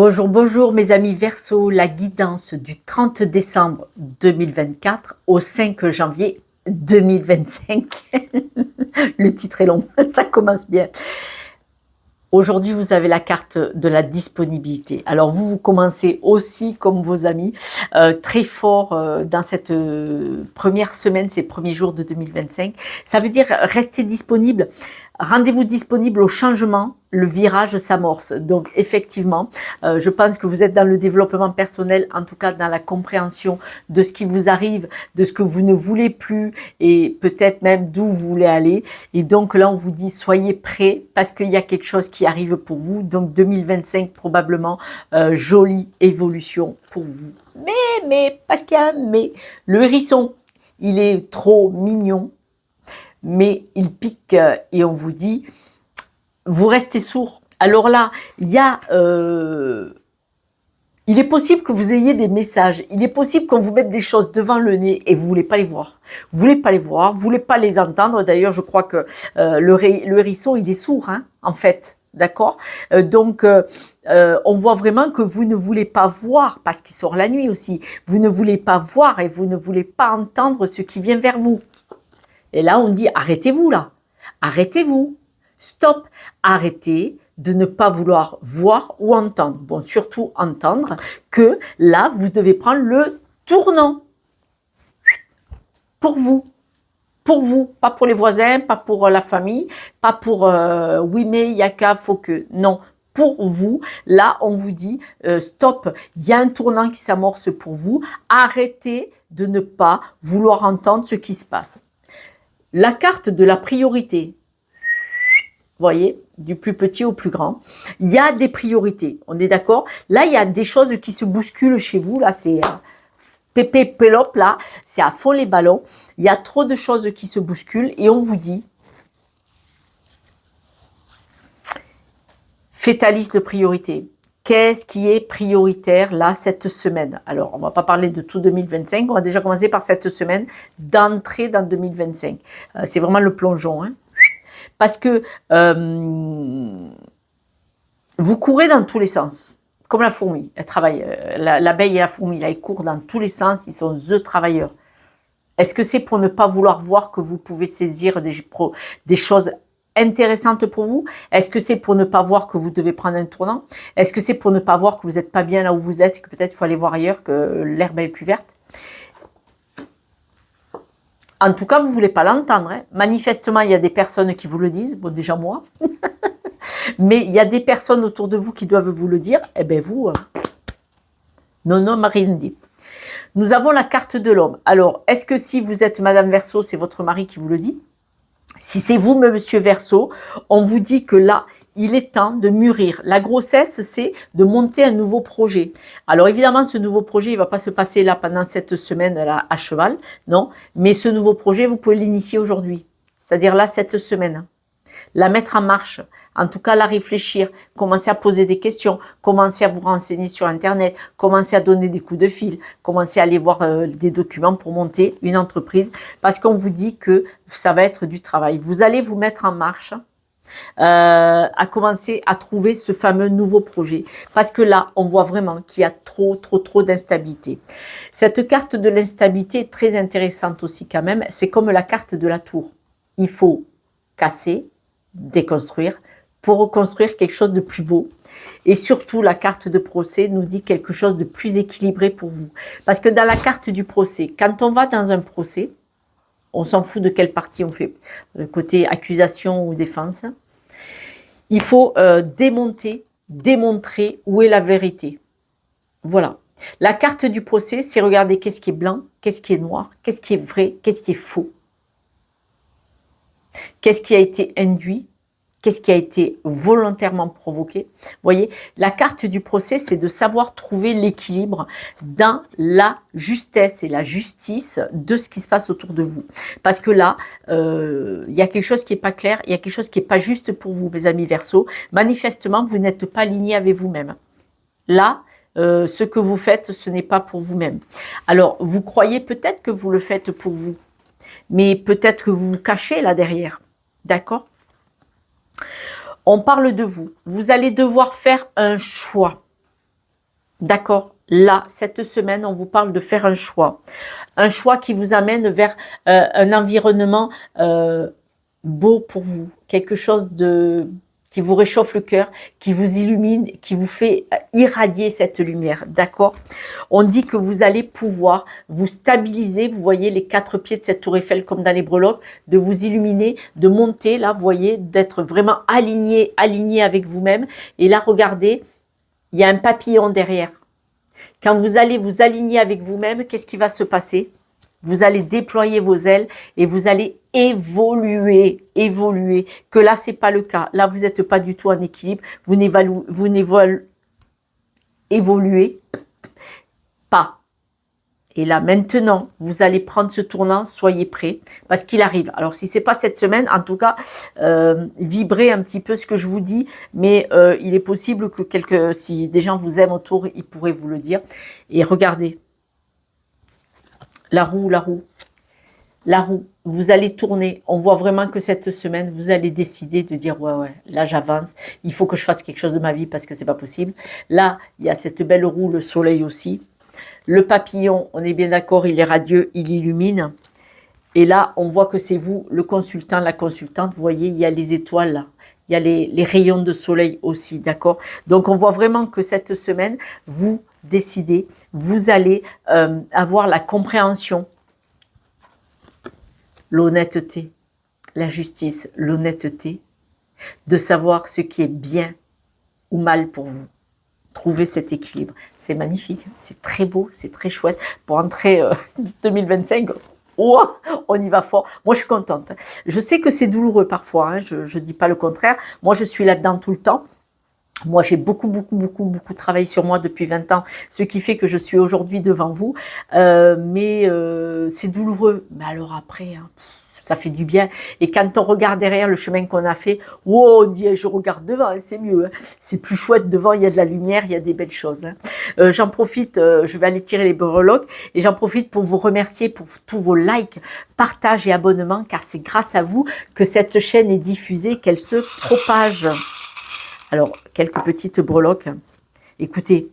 Bonjour, bonjour mes amis Verseau, la guidance du 30 décembre 2024 au 5 janvier 2025. Le titre est long, ça commence bien. Aujourd'hui, vous avez la carte de la disponibilité. Alors vous commencez aussi comme vos amis, très fort dans cette première semaine, ces premiers jours de 2025. Ça veut dire rester disponible. Rendez-vous disponible au changement, le virage s'amorce. Donc effectivement, je pense que vous êtes dans le développement personnel, en tout cas dans la compréhension de ce qui vous arrive, de ce que vous ne voulez plus et peut-être même d'où vous voulez aller. Et donc là, on vous dit soyez prêts parce qu'il y a quelque chose qui arrive pour vous. Donc 2025 probablement, jolie évolution pour vous. Mais, parce qu'il y a un mais, le hérisson, il est trop mignon. Mais il pique et on vous dit, vous restez sourd. Alors là, il est possible que vous ayez des messages, il est possible qu'on vous mette des choses devant le nez et vous voulez pas les voir. Vous voulez pas les voir, vous voulez pas les entendre. D'ailleurs, je crois que le hérisson, il est sourd, hein, en fait. D'accord. Donc, on voit vraiment que vous ne voulez pas voir, parce qu'il sort la nuit aussi, vous ne voulez pas voir et vous ne voulez pas entendre ce qui vient vers vous. Et là, on dit, arrêtez-vous là, arrêtez-vous, stop, arrêtez de ne pas vouloir voir ou entendre. Bon, surtout entendre que là, vous devez prendre le tournant pour vous, pas pour les voisins, pas pour la famille, pas pour oui mais il y a qu'à, faut que, non. Pour vous, là, on vous dit, stop, il y a un tournant qui s'amorce pour vous, arrêtez de ne pas vouloir entendre ce qui se passe. La carte de la priorité, vous voyez, du plus petit au plus grand, il y a des priorités, on est d'accord? Là, il y a des choses qui se bousculent chez vous, là, c'est pépé pélope, là, c'est à fond les ballons, il y a trop de choses qui se bousculent et on vous dit, faites ta liste de priorités. Qu'est-ce qui est prioritaire là cette semaine? Alors, on va pas parler de tout 2025, on va déjà commencer par cette semaine d'entrée dans 2025. C'est vraiment le plongeon, hein, parce que vous courez dans tous les sens, comme la fourmi. Elle travaille, l'abeille et la fourmi, là, ils courent dans tous les sens, ils sont the travailleurs. Est-ce que c'est pour ne pas vouloir voir que vous pouvez saisir des choses intéressante pour vous? Est-ce que c'est pour ne pas voir que vous devez prendre un tournant? Est-ce que c'est pour ne pas voir que vous n'êtes pas bien là où vous êtes et que peut-être il faut aller voir ailleurs, que l'herbe est plus verte? En tout cas, vous ne voulez pas l'entendre, hein. Manifestement, il y a des personnes qui vous le disent, bon déjà moi, mais il y a des personnes autour de vous qui doivent vous le dire, et bien vous, non, Marine dit. Nous avons la carte de l'homme. Alors, est-ce que si vous êtes Madame Verseau, c'est votre mari qui vous le dit? Si c'est vous, Monsieur Verseau, on vous dit que là, il est temps de mûrir. La grossesse, c'est de monter un nouveau projet. Alors évidemment, ce nouveau projet, il ne va pas se passer là pendant cette semaine-là à cheval, non. Mais ce nouveau projet, vous pouvez l'initier aujourd'hui. C'est-à-dire là, cette semaine. La mettre en marche, en tout cas la réfléchir, commencer à poser des questions, commencer à vous renseigner sur Internet, commencer à donner des coups de fil, commencer à aller voir des documents pour monter une entreprise, parce qu'on vous dit que ça va être du travail. Vous allez vous mettre en marche, à commencer à trouver ce fameux nouveau projet, parce que là, on voit vraiment qu'il y a trop d'instabilité. Cette carte de l'instabilité est très intéressante aussi quand même, c'est comme la carte de la tour. Il faut casser, déconstruire, pour reconstruire quelque chose de plus beau. Et surtout, la carte de procès nous dit quelque chose de plus équilibré pour vous. Parce que dans la carte du procès, quand on va dans un procès, on s'en fout de quelle partie on fait, côté accusation ou défense, il faut démontrer où est la vérité. Voilà. La carte du procès, c'est regarder qu'est-ce qui est blanc, qu'est-ce qui est noir, qu'est-ce qui est vrai, qu'est-ce qui est faux. Qu'est-ce qui a été induit? Qu'est-ce qui a été volontairement provoqué? Vous voyez, la carte du procès, c'est de savoir trouver l'équilibre dans la justesse et la justice de ce qui se passe autour de vous. Parce que là, il y a quelque chose qui n'est pas clair, il y a quelque chose qui n'est pas juste pour vous, mes amis Verseau. Manifestement, vous n'êtes pas aligné avec vous-même. Là, ce que vous faites, ce n'est pas pour vous-même. Alors, vous croyez peut-être que vous le faites pour vous, mais peut-être que vous vous cachez là derrière. D'accord? On parle de vous. Vous allez devoir faire un choix. D'accord? Là, cette semaine, on vous parle de faire un choix. Un choix qui vous amène vers un environnement beau pour vous. Quelque chose qui vous réchauffe le cœur, qui vous illumine, qui vous fait irradier cette lumière. D'accord? On dit que vous allez pouvoir vous stabiliser. Vous voyez les 4 pieds de cette tour Eiffel comme dans les breloques, de vous illuminer, de monter, là, vous voyez, d'être vraiment aligné avec vous-même. Et là, regardez, il y a un papillon derrière. Quand vous allez vous aligner avec vous-même, qu'est-ce qui va se passer? Vous allez déployer vos ailes et vous allez évoluer. Que là, c'est pas le cas. Là, vous n'êtes pas du tout en équilibre. Vous n'évoluez pas. Et là, maintenant, vous allez prendre ce tournant, soyez prêts, parce qu'il arrive. Alors, si c'est pas cette semaine, en tout cas, vibrez un petit peu ce que je vous dis, mais il est possible que si des gens vous aiment autour, ils pourraient vous le dire. Et regardez, la roue, vous allez tourner. On voit vraiment que cette semaine, vous allez décider de dire, ouais, là, j'avance. Il faut que je fasse quelque chose de ma vie parce que c'est pas possible. Là, il y a cette belle roue, le soleil aussi. Le papillon, on est bien d'accord, il est radieux, il illumine. Et là, on voit que c'est vous, le consultant, la consultante. Vous voyez, il y a les étoiles là. Il y a les rayons de soleil aussi, d'accord? Donc, on voit vraiment que cette semaine, vous décidez, vous allez avoir la compréhension, l'honnêteté, la justice, l'honnêteté, de savoir ce qui est bien ou mal pour vous. Trouver cet équilibre. C'est magnifique, c'est très beau, c'est très chouette. Pour entrer 2025, oh, on y va fort. Moi, je suis contente. Je sais que c'est douloureux parfois, hein, je ne dis pas le contraire. Moi, je suis là-dedans tout le temps. Moi, j'ai beaucoup travaillé sur moi depuis 20 ans, ce qui fait que je suis aujourd'hui devant vous. Mais c'est douloureux. Mais alors après, hein, ça fait du bien. Et quand on regarde derrière le chemin qu'on a fait, wow, on dit, je regarde devant, hein, c'est mieux. Hein. C'est plus chouette devant, il y a de la lumière, il y a des belles choses. Hein. J'en profite, je vais aller tirer les breloques, et j'en profite pour vous remercier pour tous vos likes, partages et abonnements, car c'est grâce à vous que cette chaîne est diffusée, qu'elle se propage. Alors, quelques petites breloques. Écoutez,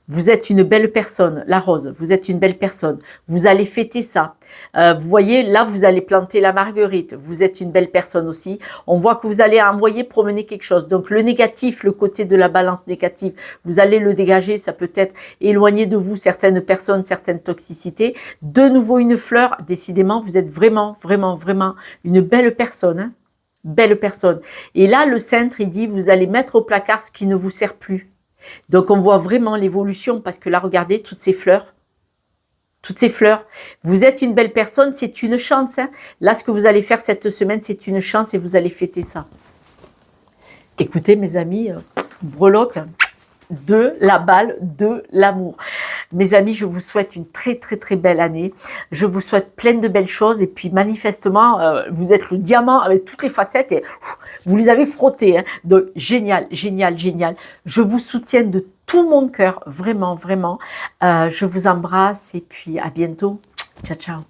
vous êtes une belle personne, la rose, vous êtes une belle personne. Vous allez fêter ça. Vous voyez, là, vous allez planter la marguerite. Vous êtes une belle personne aussi. On voit que vous allez envoyer promener quelque chose. Donc, le négatif, le côté de la balance négative, vous allez le dégager. Ça peut être éloigner de vous certaines personnes, certaines toxicités. De nouveau, une fleur. Décidément, vous êtes vraiment une belle personne. Hein, belle personne. Et là, le cintre, il dit, vous allez mettre au placard ce qui ne vous sert plus. Donc, on voit vraiment l'évolution parce que là, regardez, toutes ces fleurs. Vous êtes une belle personne, c'est une chance. Hein. Là, ce que vous allez faire cette semaine, c'est une chance et vous allez fêter ça. Écoutez, mes amis, breloque de la balle de l'amour. Mes amis, je vous souhaite une très belle année. Je vous souhaite plein de belles choses. Et puis, manifestement, vous êtes le diamant avec toutes les facettes et vous les avez frottés. Hein. Donc, génial. Je vous soutiens de tout mon cœur, vraiment. Je vous embrasse et puis à bientôt. Ciao.